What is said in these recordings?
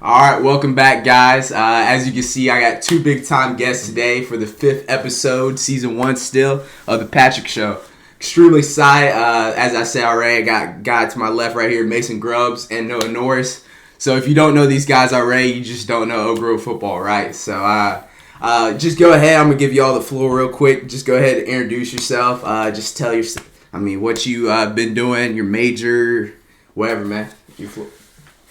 All right, welcome back, guys. As you can see, I got two big-time guests today for the 5th episode, Season 1 still, of The Patrick Show. Extremely excited. As I said already, I got a guy to my left right here, Mason Grubbs, and Norris. So if you don't know these guys already, you just don't know Oak Grove football, right? So just go ahead. I'm going to give you all the floor real quick. Just go ahead and introduce yourself. Just tell what you been doing, your major, whatever, man.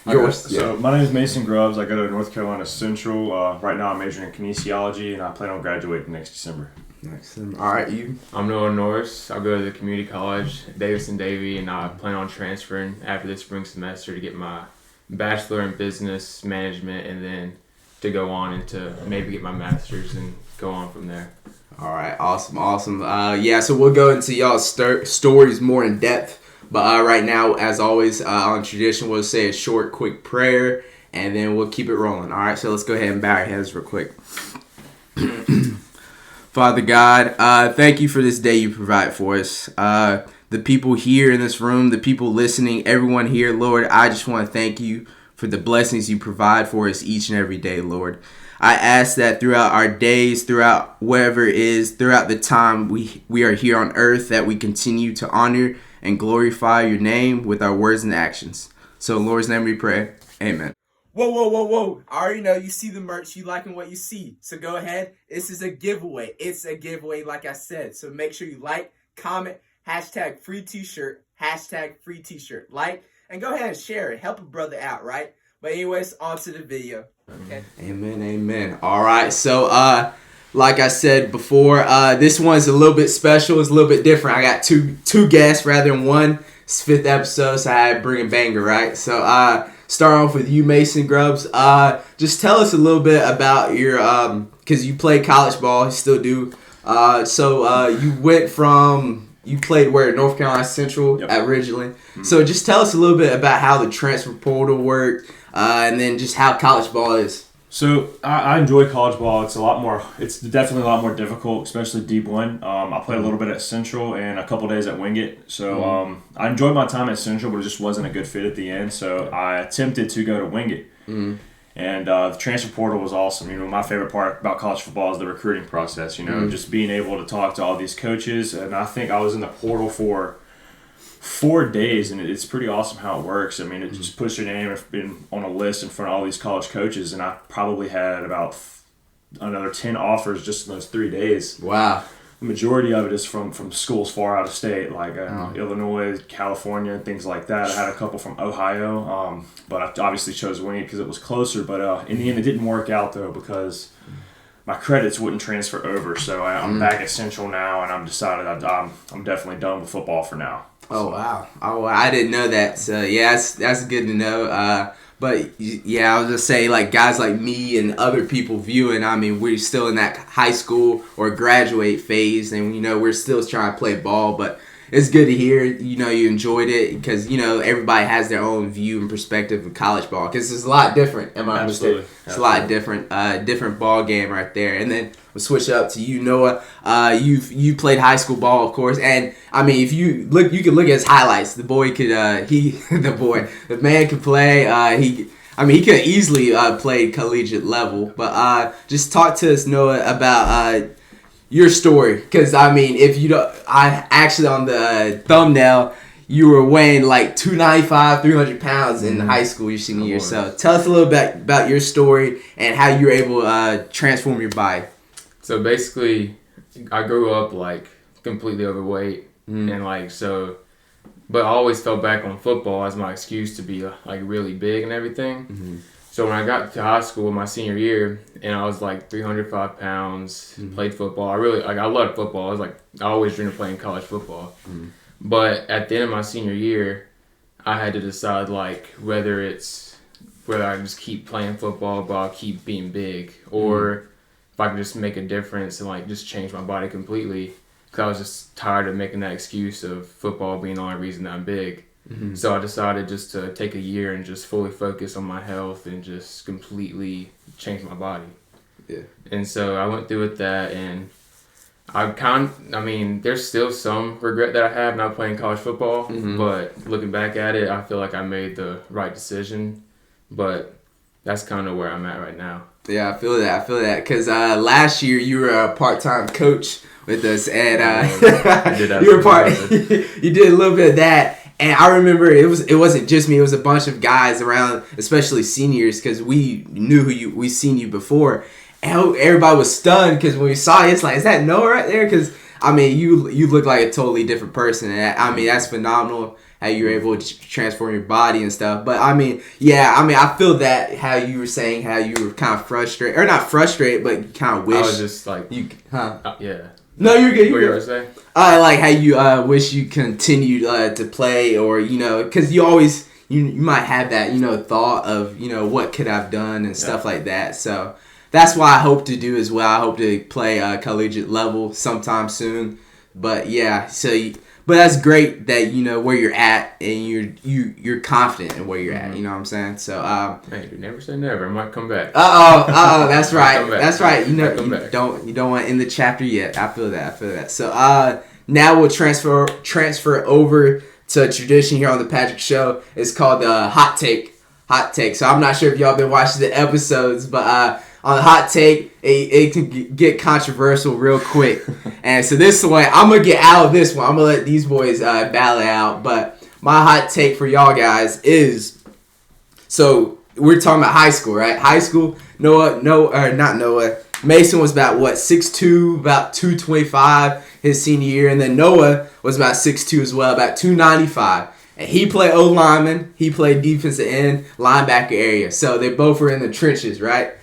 Yours. Yeah. So my name is Mason Grubbs. I go to North Carolina Central. Right now I'm majoring in kinesiology, and I plan on graduating next December. Excellent. All right, you? I'm Norris. I go to the community college, Davidson-Davie, and I plan on transferring after this spring semester to get my bachelor in business management, and then to go on into maybe get my master's and go on from there. All right, awesome. So we'll go into y'all's stories more in depth. But right now, as always, on tradition, we'll say a short, quick prayer, and then we'll keep it rolling. All right, so let's go ahead and bow our heads real quick. Father God, thank you for this day you provide for us. The people here in this room, the people listening, everyone here, Lord, I just want to thank you for the blessings you provide for us each and every day, Lord. I ask that throughout our days, throughout whatever it is, throughout the time we are here on earth, that we continue to honor and glorify your name with our words and actions. So in Lord's name we pray. Amen. Whoa. I already know you see the merch. You liking what you see. So go ahead. This is a giveaway. It's a giveaway like I said. So make sure you like, comment, hashtag free t-shirt, hashtag free t-shirt. Like, and go ahead and share it. Help a brother out, right? But anyways, on to the video. Okay. Amen. All right. So, like I said before, this one's a little bit special. It's a little bit different. I got two guests rather than one. It's 5th episode, so I had to bring a banger, right? So, start off with you, Mason Grubbs. Just tell us a little bit about your, because you played college ball, you still do. You played where? North Carolina Central. Yep. Originally. Mm-hmm. So just tell us a little bit about how the transfer portal worked, and then just how college ball is. So I enjoy college ball. It's definitely a lot more difficult, especially D1. I played a little bit at Central and a couple days at Wingate. So I enjoyed my time at Central, but it just wasn't a good fit at the end. So I attempted to go to Wingate. Mm-hmm. And the transfer portal was awesome. You know, my favorite part about college football is the recruiting process, just being able to talk to all these coaches. And I think I was in the portal for 4 days, and it's pretty awesome how it works. I mean, it just puts your name on a list in front of all these college coaches, and I probably had about another 10 offers just in those 3 days. Wow. The majority of it is from schools far out of state, like Illinois, California, and things like that. I had a couple from Ohio, but I obviously chose Wingate because it was closer. But in the end, it didn't work out, though, because my credits wouldn't transfer over. So I'm back at Central now, and I'm decided I'm definitely done with football for now. Oh, wow. I didn't know that. So, yeah, that's good to know. But, yeah, I was just saying, like, guys like me and other people viewing, I mean, we're still in that high school or graduate phase, and, we're still trying to play ball. But it's good to hear, you enjoyed it because, everybody has their own view and perspective of college ball because it's a lot different, am I Absolutely. mistaken? It's a lot different ball game right there. And then we'll switch up to you, Noah. You played high school ball, of course, and I mean, if you can look at his highlights. The boy could the man could play. He could easily play collegiate level. But just talk to us, Noah, about your story, because I mean, if you don't, I actually on the thumbnail, you were weighing like 295, 300 pounds in high school your senior year. So tell us a little bit about your story and how you were able to transform your body. So basically, I grew up like completely overweight, and but I always fell back on football as my excuse to be like really big and everything. Mm-hmm. So when I got to high school my senior year, and I was like 305 pounds, played football. I loved football. I always dreamed of playing college football. Mm-hmm. But at the end of my senior year, I had to decide whether I just keep playing football but I'll keep being big, or if I can just make a difference and just change my body completely. Because I was just tired of making that excuse of football being the only reason that I'm big. Mm-hmm. So I decided just to take a year and just fully focus on my health and just completely change my body. Yeah. And so I went through with that, and there's still some regret that I have not playing college football, but looking back at it, I feel like I made the right decision. But that's kind of where I'm at right now. Yeah, I feel that. Because last year you were a part-time coach with us, and I did that. you were you did a little bit of that. And I remember it wasn't just me; it was a bunch of guys around, especially seniors, because we knew we seen you before, and everybody was stunned because when we saw you, it's like, is that Noah right there? Because I mean, you look like a totally different person, and I mean that's phenomenal how you were able to transform your body and stuff. But I mean, I feel that how you were saying how you were kind of frustrated, or not frustrated, but you kind of wish. I was just like, yeah. No, you're good. What you were saying? Like how you wish you continued to play, or because you always you might have that thought of what could I've done and stuff like that. So that's why I hope to do as well. I hope to play collegiate level sometime soon. But yeah, but that's great that where you're at and you're confident in where you're at. You know what I'm saying? So hey, you never say never. I might come back. That's right. That's right. You don't want to end the chapter yet. I feel that. So now we'll transfer over to a tradition here on the Patrick Show. It's called the hot take. So I'm not sure if y'all been watching the episodes, but on the hot take, it can get controversial real quick. And so this one, I'm going to get out of this one. I'm going to let these boys battle it out. But my hot take for y'all guys is, so we're talking about high school, right? High school, Mason was about, 6'2", about 225 his senior year. And then Noah was about 6'2" as well, about 295. And he played O-lineman. He played defensive end, linebacker area. So they both were in the trenches, right?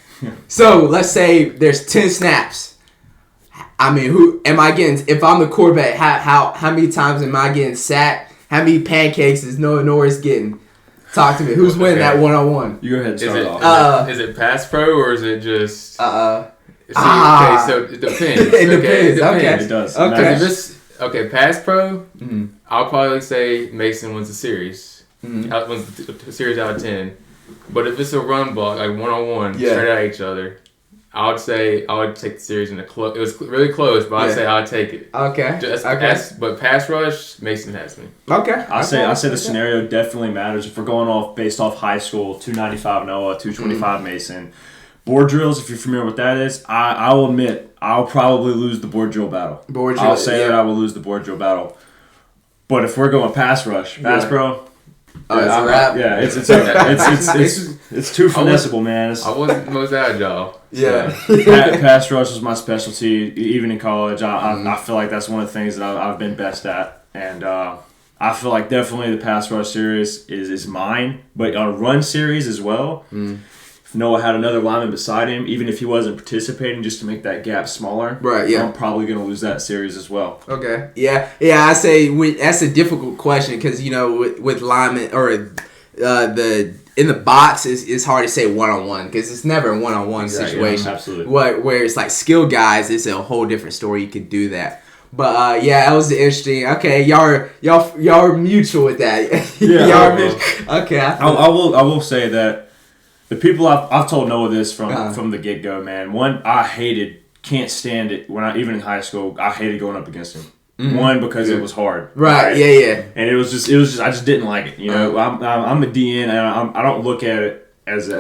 So let's say there's 10 snaps. I mean, who am I getting? If I'm the quarterback, how many times am I getting sacked? How many pancakes is Norris getting? Talk to me. Who's winning that one-on-one? You go ahead and start off. Is it pass pro or is it just? Okay, so it depends. It depends. Okay. It does. Okay. Pass pro. Mm-hmm. I'll probably say Mason wins the series. Mm-hmm. Wins the series out of 10. But if it's a run block, like one-on-one, straight at each other, I would say I would take the series in the close. It was really close, but I'd say I'd take it. Okay. But pass rush, Mason has me. Okay. I say the scenario definitely matters. If we're going based off high school, 295 Noah, 225 Mason. Board drills, if you're familiar with that is, I will admit I'll probably lose the board drill battle. I'll say that I will lose the board drill battle. But if we're going pass rush, pass pro. Oh, it's a wrap. Yeah, it's too finessable, man. I wasn't the most agile. Yeah. Pass rush was my specialty, even in college. I feel like that's one of the things that I've been best at, and I feel like definitely the pass rush series is mine. But on a run series as well, if Noah had another lineman beside him, even if he wasn't participating, just to make that gap smaller, right? Yeah, I'm probably gonna lose that series as well. Okay. Yeah. I say that's a difficult question because with linemen or in the box it's hard to say one-on-one because it's never a one-on-one situation. Yeah, absolutely. Where it's like skill guys, it's a whole different story. You could do that. But that was interesting. Okay, y'all are mutual with that. Yeah. Y'all are mutual. Okay. I will say that the people I've told Noah this from the get-go, man. One, can't stand it even in high school. I hated going up against him. Mm-hmm. One, because it was hard. Right. Yeah. And it was just I just didn't like it. I'm a DN and I don't look at it as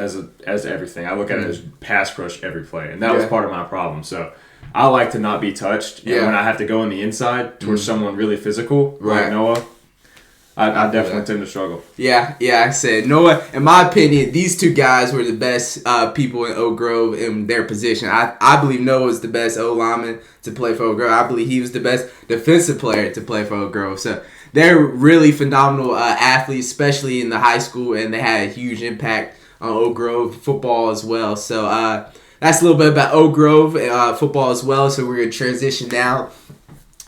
everything. I look at it as pass rush every play, and that was part of my problem. So I like to not be touched. Yeah. And when I have to go on the inside towards someone really physical, like Noah, I definitely tend to struggle. Yeah, I said Noah. In my opinion, these two guys were the best people in Oak Grove in their position. I believe Noah was the best O lineman to play for Oak Grove. I believe he was the best defensive player to play for Oak Grove. So they're really phenomenal athletes, especially in the high school, and they had a huge impact on Oak Grove football as well. So that's a little bit about Oak Grove football as well. So we're gonna transition now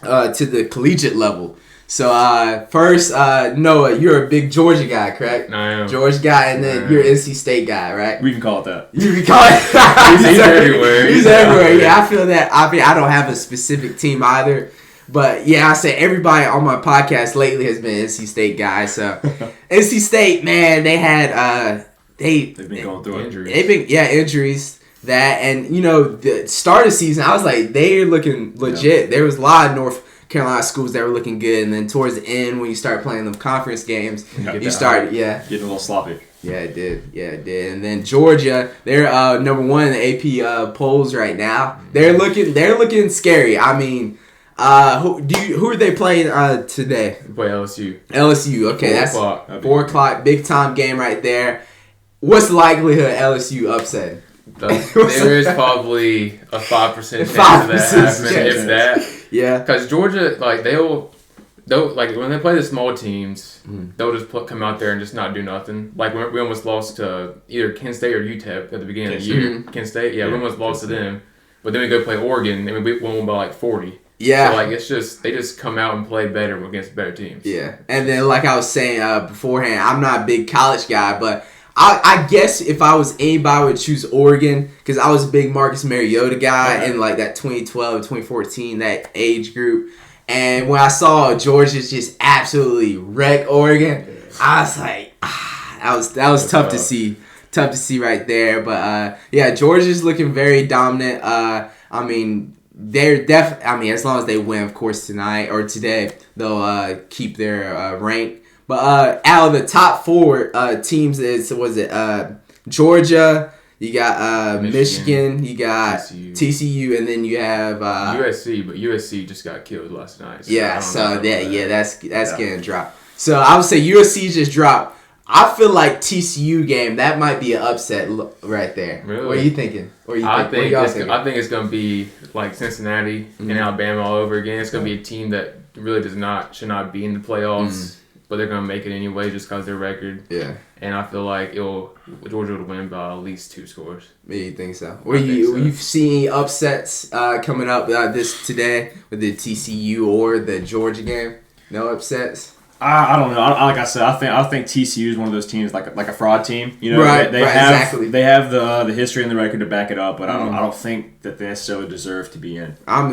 to the collegiate level. So first, Noah, you're a big Georgia guy, correct? I am. Georgia guy, and then you're an NC State guy, right? We can call it that. You can call it. He's everywhere. He's everywhere. Yeah, I feel that. I mean, I don't have a specific team either, but yeah, I say everybody on my podcast lately has been NC State guys. So NC State, man, they had they've been going through injuries. Injuries. That and the start of the season, I was like, they're looking legit. There was a lot of North Carolina schools that were looking good, and then towards the end when you start playing them conference games, Getting getting a little sloppy. Yeah, it did. And then Georgia, they're number one in the AP polls right now. They're looking scary. I mean, who are they playing today? Play LSU. LSU. Okay, that's 4:00, big time game right there. What's the likelihood of LSU upsetting? There is probably a 5% chance of that happening, if that. Yeah. Because Georgia, like they'll like when they play the small teams, they'll just come out there and just not do nothing. Like we almost lost to either Kent State or UTEP at the beginning of the year. Kent State, we almost lost to them. But then we go play Oregon and we won by like 40. Yeah. So like it's just they just come out and play better against better teams. Yeah. And then like I was saying beforehand, I'm not a big college guy, but I guess if I was anybody, I would choose Oregon because I was a big Marcus Mariota guy in like that 2012, 2014, that age group. And when I saw Georgia just absolutely wreck Oregon, I was like, that was tough to see. Tough to see right there. But Georgia's looking very dominant. I mean, they're as long as they win, of course, tonight or today, they'll keep their rank. But out of the top 4 teams, Georgia, you got Michigan, you got TCU, and then you have USC, but USC just got killed last night. So that's getting dropped. So I would say USC just dropped. I feel like TCU game, that might be an upset right there. Really? What are you thinking? I think it's going to be like Cincinnati and Alabama all over again. It's going to be a team that really should not be in the playoffs. But they're gonna make it anyway just because their record. Yeah. And I feel like Georgia would win by at least 2 scores. You think so? You've seen upsets coming up today with the TCU or the Georgia game? No upsets. I don't know. Like I said, I think TCU is one of those teams like a fraud team. You know, they have the history and the record to back it up, but I don't think that they necessarily deserve to be in. I'm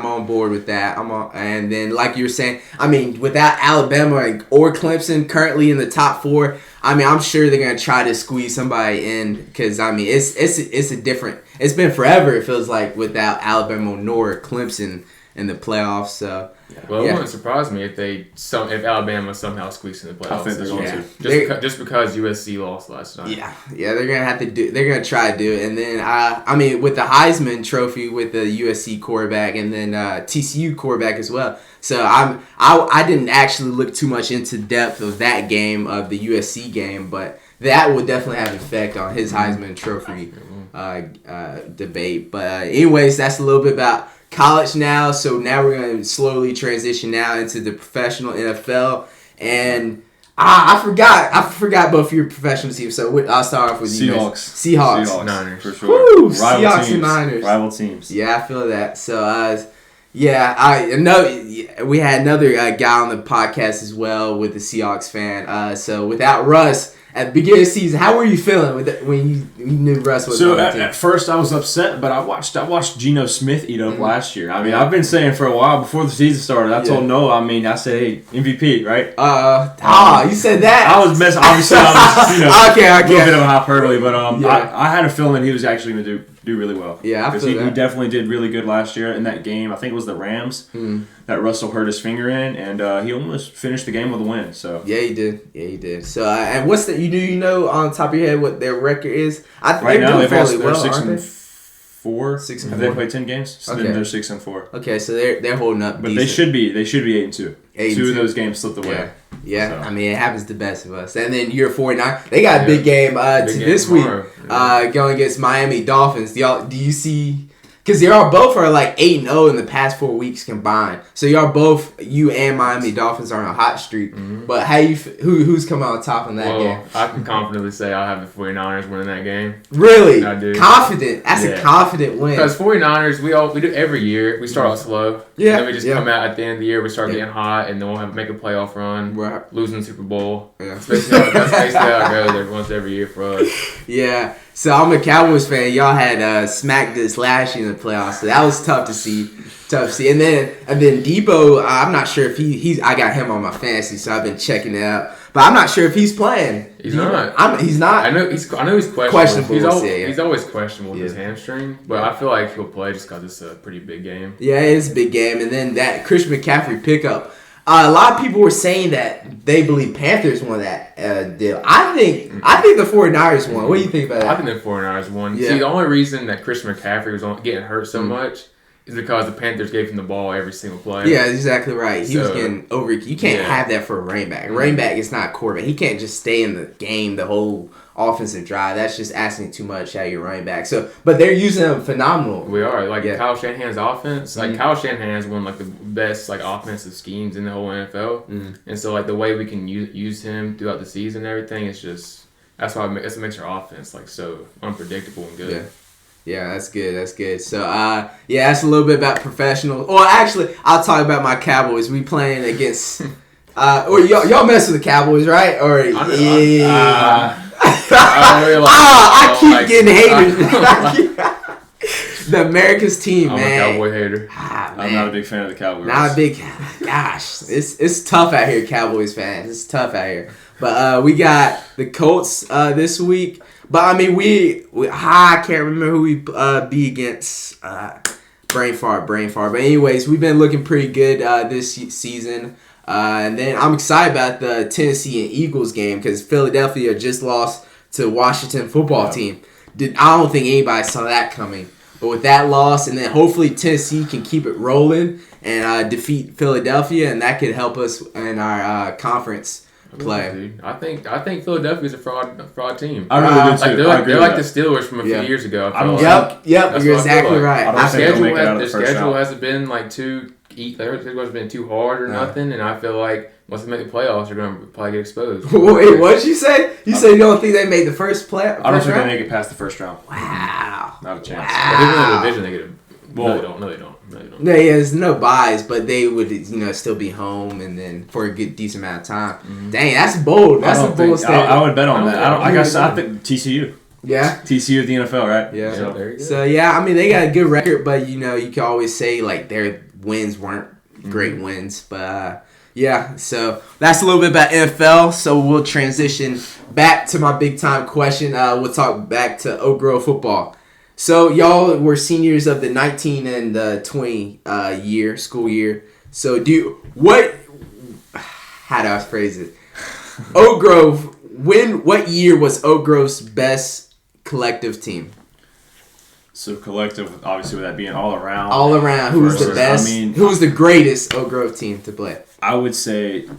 on board with that. And then like you were saying, I mean, without Alabama or Clemson currently in the top 4, I mean, I'm sure they're gonna try to squeeze somebody in because I mean, it's a different. It's been forever. It feels like without Alabama nor Clemson in the playoffs. So. Well, it wouldn't surprise me if if Alabama somehow squeaks in the playoffs. I think they're going to. Just because USC lost last night. Yeah, they're gonna have to do. They're gonna try to do it, and then I mean, with the Heisman Trophy with the USC quarterback, and then TCU quarterback as well. So I didn't actually look too much into depth of that game of the USC game, but that would definitely have an effect on his Heisman Trophy debate. But anyways, that's a little bit about college now. So now we're going to slowly transition now into the professional NFL. And I forgot both of your professional teams. So I'll start off with you guys. Seahawks. Niners. For sure. Woo, Seahawks and Niners. Rival teams. Yeah, I feel that. So, I know we had another guy on the podcast as well with the Seahawks fan. So without Russ, at the beginning of the season, how were you feeling when you knew Russ was on the team? At first I was upset, but I watched Geno Smith eat up last year. I mean, I've been saying for a while before the season started. I told Noah, I said, hey, MVP, right? You said that. I was messing. Obviously, I was okay. A little bit of a hyperbole, but I had a feeling he was actually going to do really well. Yeah, I feel that. He definitely did really good last year in that game. I think it was the Rams that Russell hurt his finger in, and he almost finished the game with a win. So yeah, he did. So and what's the you know on top of your head what their record is? Right now they're fairly well, 6-4. 6-4. Have they played 10 games? So okay. Then they're 6-4. Okay, so they're holding up. But decent. they should be 8-2. 2 of those games slipped away. Yeah. So. I mean, it happens to the best of us. And then year 49, they got a big game this week going against Miami Dolphins. Do you see? Because y'all both are like 8-0 in the past 4 weeks combined. So you and Miami Dolphins are on a hot streak. Mm-hmm. But who's coming out on top in that game? I can confidently say I have the 49ers winning that game. Really? I do. Confident? That's a confident win. Because 49ers, we do every year. We start out slow. Yeah. And then we just come out at the end of the year. We start getting hot, and then we'll make a playoff run. Right. Losing the Super Bowl. Yeah. That's basically how it goes every year for us. Yeah. So I'm a Cowboys fan. Y'all had smacked us last year in the playoffs, so that was tough to see. And then Debo, I'm not sure if I got him on my fantasy, so I've been checking it out. but I'm not sure if he's playing. He's not. He's not. I know he's questionable. Questionable, He's always questionable with his hamstring, but I feel like he'll play just because it's a pretty big game. Yeah, it is a big game, and then that Christian McCaffrey pickup. A lot of people were saying that they believe Panthers won that deal. I think the 49ers won. What do you think about that? I think the 49ers won. Yeah. See, the only reason that Christian McCaffrey was getting hurt so much is because the Panthers gave him the ball every single play. Yeah, exactly right. He was getting over. You can't have that for a running back. A running back is not a quarterback. He can't just stay in the game the whole offensive drive. That's just asking too much out of your running back. So, but they're using him phenomenal. We are Kyle Shanahan's offense. Like Kyle Shanahan has one of the best offensive schemes in the whole NFL, and so the way we can use him throughout the season and everything is just that's what makes our offense so unpredictable and good. Yeah. Yeah, that's good. That's good. So, that's a little bit about professional. Or actually, I'll talk about my Cowboys. We playing against. Or y'all mess with the Cowboys, right? Or I keep getting haters. The America's team, man. I'm a Cowboy hater. I'm not a big fan of the Cowboys. Not a big. Gosh, it's tough out here, Cowboys fans. It's tough out here. But we got the Colts this week. But I mean, I can't remember who we be against. Brain fart. But anyways, we've been looking pretty good this season. And then I'm excited about the Tennessee and Eagles game because Philadelphia just lost to Washington football team. I don't think anybody saw that coming. But with that loss, and then hopefully Tennessee can keep it rolling and defeat Philadelphia, and that could help us in our conference play. Dude. I think Philadelphia's a fraud team. I really do too. They're like the Steelers from a few years ago. Yep, you're exactly right. Their schedule hasn't been too hard or nothing, and I feel like once they make the playoffs, they're going to probably get exposed. Wait, what did you say? You say you don't think they made the first play? I don't think they make it past the first round. Wow. Not a chance. But even in the division, they get it. No, they don't. No, there's no buys, but they would, still be home and then for a good decent amount of time. Mm-hmm. Dang, that's bold. That's a bold statement. I would bet on that. I think TCU. Yeah. TCU at the NFL, right? Yeah. So I mean, they got a good record, but you can always say their wins weren't great wins, but so that's a little bit about NFL. So we'll transition back to my big time question. We'll talk back to Oak Grove football. So y'all were seniors of the 19 and the 20 school year. So how do I phrase it? Oak Grove, what year was Oak Grove's best collective team? So collective, obviously, with that being all around. All around. Who was the best? Who was the greatest Oak Grove team to play? I would say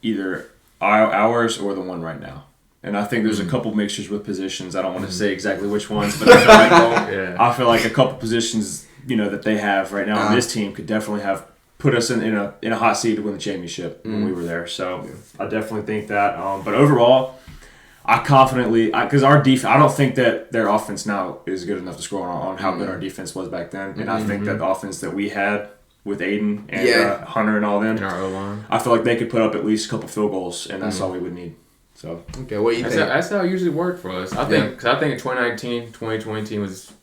either ours or the one right now. And I think there's a couple mixtures with positions. I don't want to say exactly which ones, but I feel like a couple positions, that they have right now on this team could definitely have put us in a hot seat to win the championship when we were there. So I definitely think that. But overall, I confidently, because our defense, I don't think that their offense now is good enough to score on how good our defense was back then. And I think that the offense that we had with Aiden and Hunter and all them, in our O-line, I feel like they could put up at least a couple field goals, and that's all we would need. So okay, what do you think? That's how it usually worked for us. I think in 2019, 2020 team was,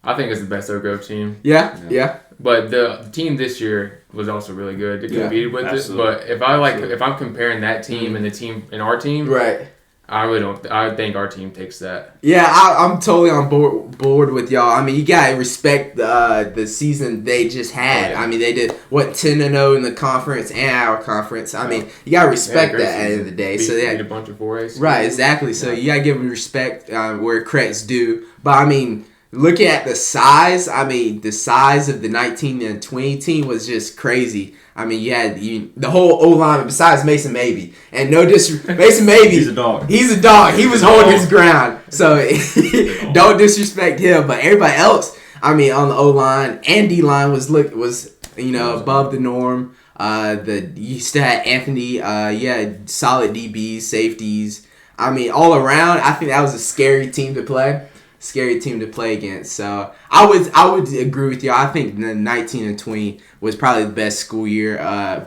I think it's the best Oak Grove team. Yeah. But the team this year was also really good. They competed with absolutely. it. But if I'm comparing that team and the team and our team, right. I really don't. I think our team takes that. Yeah, I'm totally on board with y'all. I mean, you gotta respect the season they just had. I mean, they did 10-0 in the conference and our conference. I mean, you gotta respect that at the end of the day. So they had a bunch of 4As. Right, exactly. So you gotta give them respect where credit's due. But I mean, looking at the size, the size of the 19 and 20 team was just crazy. I mean, you had the whole O-line besides Mason Mabey. And Mason Mabey. He's a dog. He was holding his ground. So don't disrespect him. But everybody else, on the O-line and D-line was above the norm. You still had Anthony. Solid DBs, safeties. All around, I think that was a scary team to play. Against. So I would agree with you. I think the 19 and 20 was probably the best school year,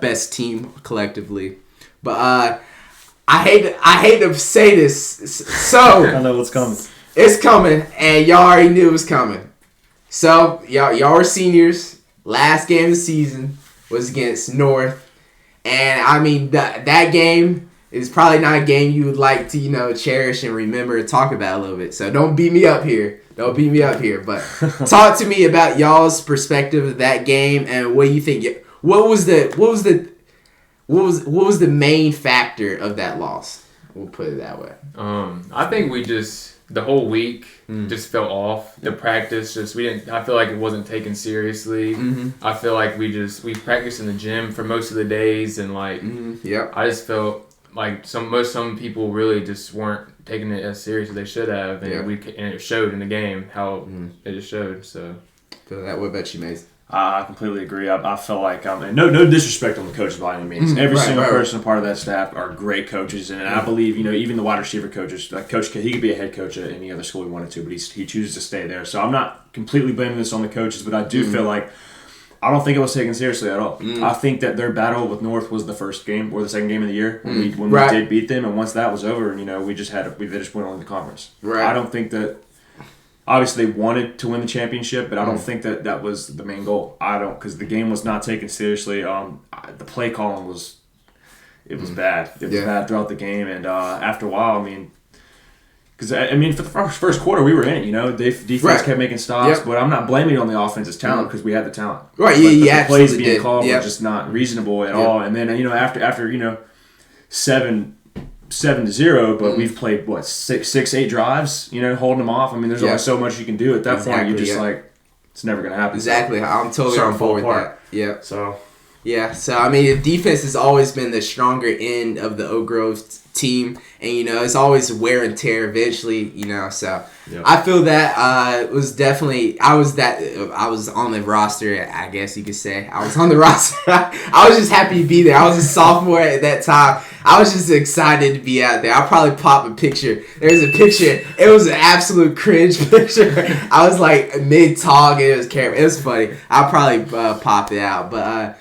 best team collectively. But I hate to say this. So I know what's coming. It's coming, and y'all already knew it was coming. So y'all were seniors. Last game of the season was against North, and that game. it's probably not a game you would like to, cherish and remember and talk about a little bit. So don't beat me up here. But talk to me about y'all's perspective of that game and what you think. What was the main factor of that loss? We'll put it that way. I think we the whole week just fell off. The practice I feel like it wasn't taken seriously. I feel like we practiced in the gym for most of the days, and I just felt like some people really just weren't taking it as serious as they should have, and and it showed in the game how it just showed. So feel that. What about you, Mason? I completely agree. I felt like no disrespect on the coaches by any means. Every single person part of that staff are great coaches, and I believe even the wide receiver coaches. Like Coach, he could be a head coach at any other school he wanted to, but he chooses to stay there. So I'm not completely blaming this on the coaches, but I do feel like I don't think it was taken seriously at all. I think that their battle with North was the first game or the second game of the year when we did beat them, and once that was over, they just went on the conference. Right. I don't think that. Obviously, they wanted to win the championship, but I don't think that was the main goal. because the game was not taken seriously. The play calling was bad. It was bad throughout the game, and after a while, because for the first quarter we were in it. Defense kept making stops, but I'm not blaming it on the offense's talent because we had the talent. Right? The plays being called were just not reasonable at all. And then after 7-0, but we've played 6-8 drives, holding them off. There's only so much you can do at that point. You're just it's never gonna happen. Exactly. I'm totally on board with that. Yeah. So the defense has always been the stronger end of the Oak Grove team, and it's always wear and tear eventually. So I feel that it was definitely I was on the roster. I guess you could say I was on the roster. I was just happy to be there. I was a sophomore at that time. I was just excited to be out there. I'll probably pop a picture. There's a picture. It was an absolute cringe picture. I was like mid-talk. It was funny. I'll probably pop it out. But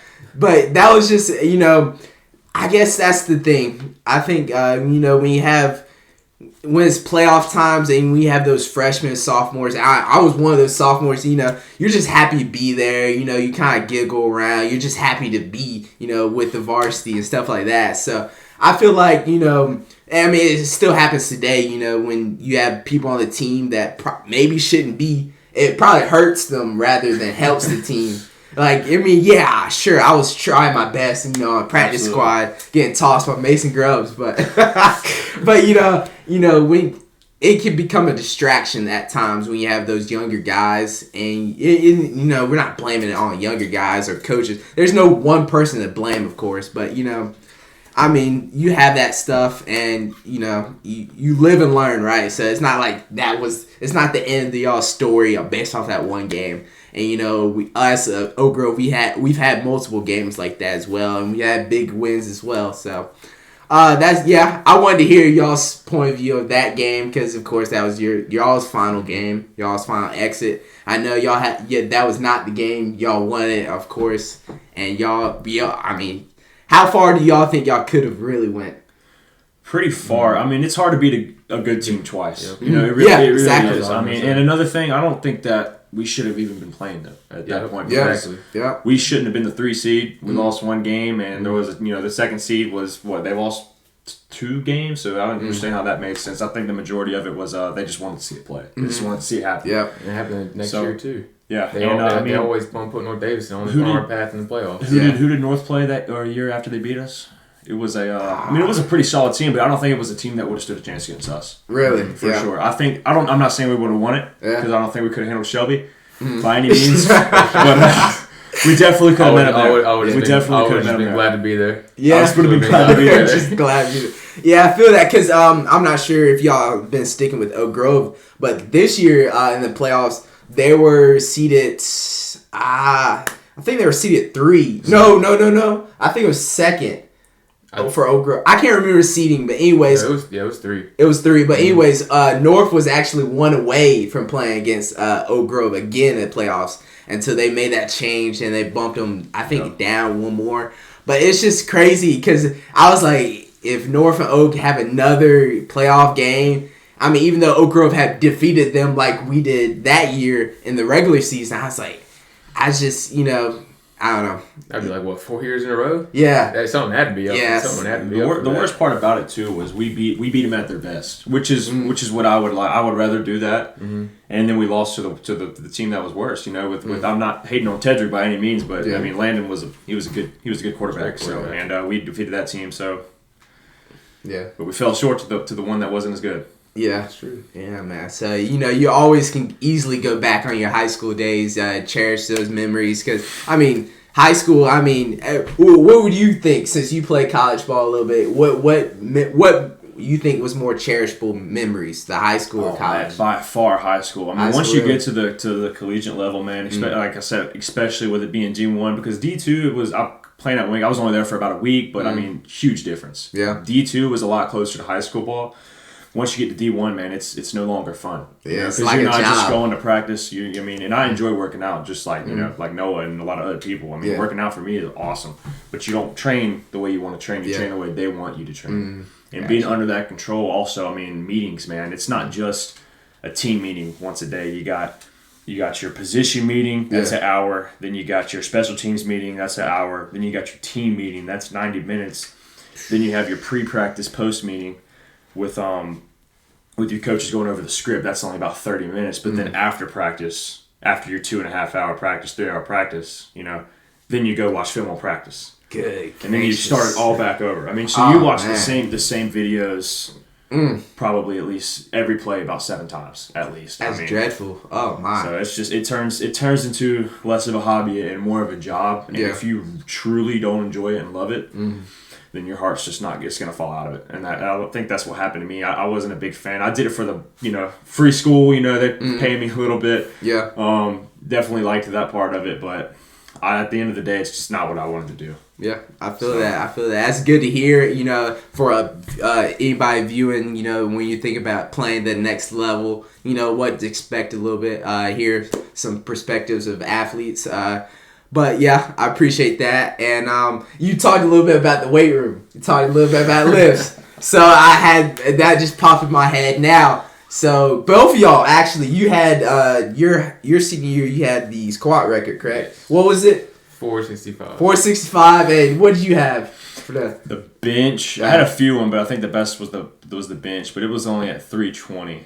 that was just, I guess that's the thing. I think, when it's playoff times and we have those freshmen, sophomores, I was one of those sophomores, you're just happy to be there. You kind of giggle around. You're just happy to be, with the varsity and stuff like that. So I feel like, it still happens today, when you have people on the team that maybe shouldn't be. It probably hurts them rather than helps the team. Sure, I was trying my best, on practice squad, getting tossed by Mason Grubbs, but when it can become a distraction at times when you have those younger guys, and we're not blaming it on younger guys or coaches. There's no one person to blame, of course, but you have that stuff, and you live and learn, right? So it's not like it's not the end of y'all story based off that one game. And Oak Grove, we've had multiple games like that as well, and we had big wins as well. So I wanted to hear y'all's point of view of that game because of course that was y'all's final game, y'all's final exit. I know y'all that was not the game y'all wanted, of course, and how far do y'all think y'all could have really went? Pretty far. It's hard to beat a good team twice. Yep. It really exactly. is. And another thing, I don't think that we should have even been playing them at that point. Exactly. Yeah. We shouldn't have been the 3 seed. We lost one game, and there was the second seed was they lost 2 games. So I don't understand how that made sense. I think the majority of it was they just wanted to see it play. They just wanted to see it happen. Yeah, it happened next year too. Yeah, they always want to put North Davidson on our path in the playoffs. Who did North play that or a year after they beat us? It was it was a pretty solid team, but I don't think it was a team that would have stood a chance against us. Really, for sure. I'm not saying we would have won it because I don't think we could have handled Shelby by any means, but we definitely could have met up there. We definitely could have been glad to be there. Yeah, I was going to be glad to be there. Just glad to be there. Yeah, I feel that because I'm not sure if y'all have been sticking with Oak Grove, but this year in the playoffs they were seated. I think they were seated 3. No. I think it was second. For Oak Grove. I can't remember seeding, but anyways. It was 3. It was 3. But anyways, North was actually 1 away from playing against Oak Grove again in the playoffs until they made that change and they bumped them, I think, down 1 more. But it's just crazy because I was like, if North and Oak have another playoff game, even though Oak Grove had defeated them like we did that year in the regular season, I was like, I don't know. That'd be like, what, 4 years in a row? Yeah. Something had to be up. Yes. Something had to be The up. the worst part about it too was we beat them at their best, which is what I would like. I would rather do that, and then we lost to the team that was worse. With I'm not hating on Tedrick by any means, but I mean Landon was a good quarterback. So and we defeated that team. So but we fell short to the one that wasn't as good. Yeah, that's true. Yeah, man. So, you always can easily go back on your high school days, cherish those memories. Because, I mean, high school, what would you think, since you played college ball a little bit, what you think was more cherishable memories, the high school or college? By far high school. I mean, once you get to the collegiate level, man, like I said, especially with it being D1, because D2, it was... playing at wing, I was only there for about a week, but I mean, huge difference. Yeah. D2 was a lot closer to high school ball. Once you get to D1, man, it's no longer fun. Yeah, because like you're not job. just going to practice. And I enjoy working out, just like like Noah and a lot of other people. I mean, working out for me is awesome, but you don't train the way you want to train. You train the way they want you to train, and being under that control. Also, I mean, meetings, man. It's not just a team meeting once a day. You got your position meeting, that's an hour. Then you got your special teams meeting, that's an hour. Then you got your team meeting, that's 90 minutes. Then you have your pre-practice post meeting with your coaches going over the script. That's only about 30 minutes. But then after practice, after your 2.5 hour practice, 3 hour practice, then you go watch film on practice. Good. And then you start it all back over. I mean, so you watch the same videos. Probably at least every play about 7 times at least. That's dreadful. Oh my! So it's just it turns into less of a hobby and more of a job. And if you truly don't enjoy it and love it, then your heart's just not just gonna fall out of it. And I think that's what happened to me. I wasn't a big fan. I did it for the free school. They pay me a little bit. Yeah. Definitely liked that part of it, but at the end of the day, it's just not what I wanted to do. Yeah, I feel that. That's good to hear, for anybody viewing, when you think about playing the next level, what to expect a little bit, hear some perspectives of athletes. But yeah, I appreciate that. And you talked a little bit about the weight room. You talked a little bit about lifts. So that just popped in my head now. So both of y'all, actually, you had your senior year, you had the squat record, correct? What was it? 465. 465, and what did you have for that? The bench. I had a few of them, but I think the best was the bench, but it was only at 320.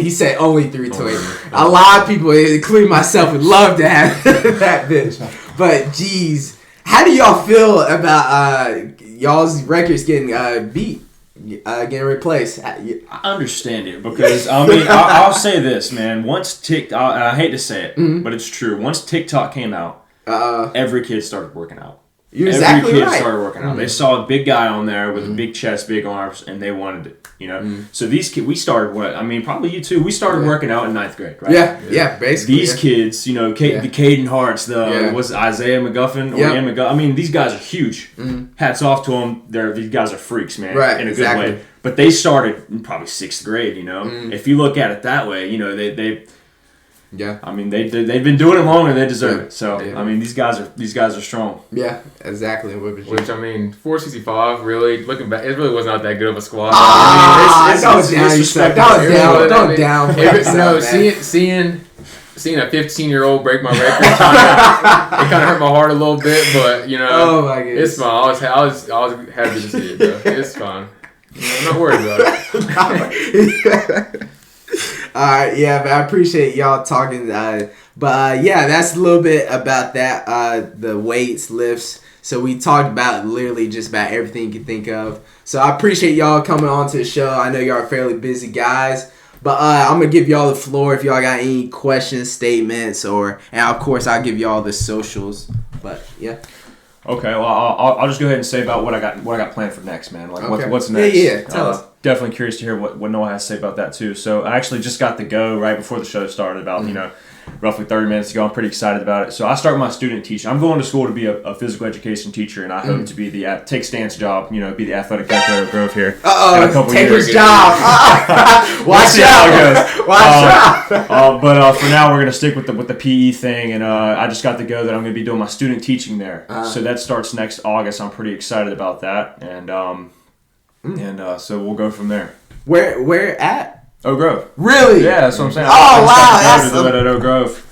He said only 320. A lot of people, including myself, would love to have that bench. But geez, how do y'all feel about y'all's records getting beat? Getting replaced? I understand it because I'll say this, man. Once TikTok, I hate to say it, but it's true. Once TikTok came out, every kid started working out. You're exactly right. Every kid started working out. They saw a big guy on there with a big chest, big arms, and they wanted it. So these kids, we started probably you too. We started working out in 9th grade, right? Yeah, basically. These kids, the Caden Harts, was Isaiah McGuffin or Ian McGuffin. I mean, these guys are huge. Hats off to them. These guys are freaks, man, in a good way. But they started in probably 6th grade. If you look at it that way, they. Yeah, I mean they've been doing it long and they deserve it. So I mean these guys are strong. Yeah, exactly. Which I mean 465 really looking back, it really was not that good of a squat. Don't down. Seeing a 15-year-old break my record, it kind of hurt my heart a little bit, but oh my goodness, it's fine. I was happy to see it though. It's fine. I'm not worried about it. Alright, yeah, but I appreciate y'all talking. But yeah, that's a little bit about that. The weights, lifts. So we talked about literally just about everything you can think of. So I appreciate y'all coming on to the show. I know y'all are fairly busy guys. But I'm going to give y'all the floor if y'all got any questions, statements, and of course I'll give y'all the socials. But yeah. Okay, well I'll just go ahead and say about what I got planned for next, man. Like what's next? Yeah. Tell us. Definitely curious to hear what Noah has to say about that too. So I actually just got the go right before the show started about roughly 30 minutes ago. I'm pretty excited about it. So I start my student teaching. I'm going to school to be a physical education teacher, and I hope to be take Stan's job. Be the athletic director of Grove here. Take his job. Watch out. Watch out. But for now, we're gonna stick with the PE thing, and I just got the go that I'm gonna be doing my student teaching there. So that starts next August. I'm pretty excited about that, and so we'll go from there. Where at? Oak Grove. Really? Yeah, that's what I'm saying. Oh, wow. That's at Oak Grove.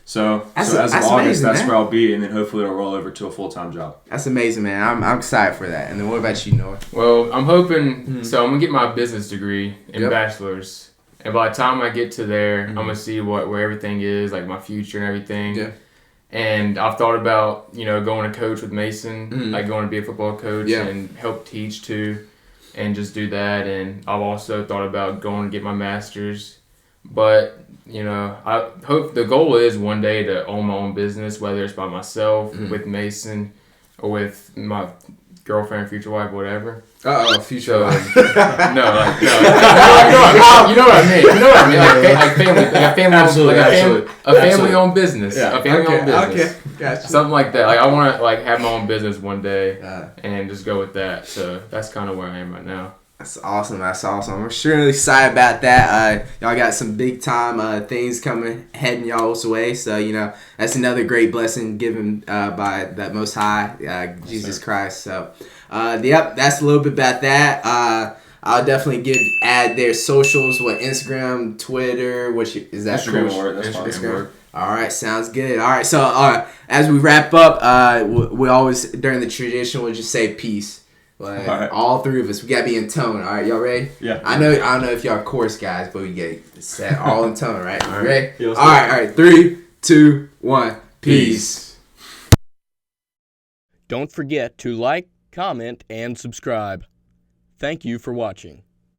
So That's as of August, amazing, that's man. where I'll be, and then hopefully it'll roll over to a full-time job. That's amazing, man. I'm excited for that. And then what about you, Noah? Well, I'm hoping. So I'm gonna get my business degree in bachelor's, and by the time I get to there, I'm gonna see where everything is, like my future and everything. Yeah. And I've thought about going to coach with Mason, like going to be a football coach and help teach too, and just do that. And I've also thought about going to get my master's, but I hope the goal is one day to own my own business, whether it's by myself, with Mason, or with my girlfriend, future wife, whatever. Future So, wife. no, like, no. You know what I mean. You know what I mean. Like family-owned business. Yeah. A family-owned business. Okay. Gotcha. Something like that. Like I want to have my own business one day and just go with that. So that's kind of where I am right now. That's awesome. I'm really excited about that. Y'all got some big time things coming heading y'all's way. So that's another great blessing given by that Most High, Jesus Christ. So that's a little bit about that. I'll definitely add their socials. What, Instagram, Twitter? Is that Instagram cool? will work. That's fine. Instagram. All right, sounds good. All right, so as we wrap up, we always during the tradition we'll just say peace. Like all three of us, we gotta be in tone. All right, y'all ready? Yeah. I don't know if y'all chorus guys, but we get set all in tone. Right? All right. Ready? Yeah, all right. 3, 2, 1. Peace. Don't forget to like, comment, and subscribe. Thank you for watching.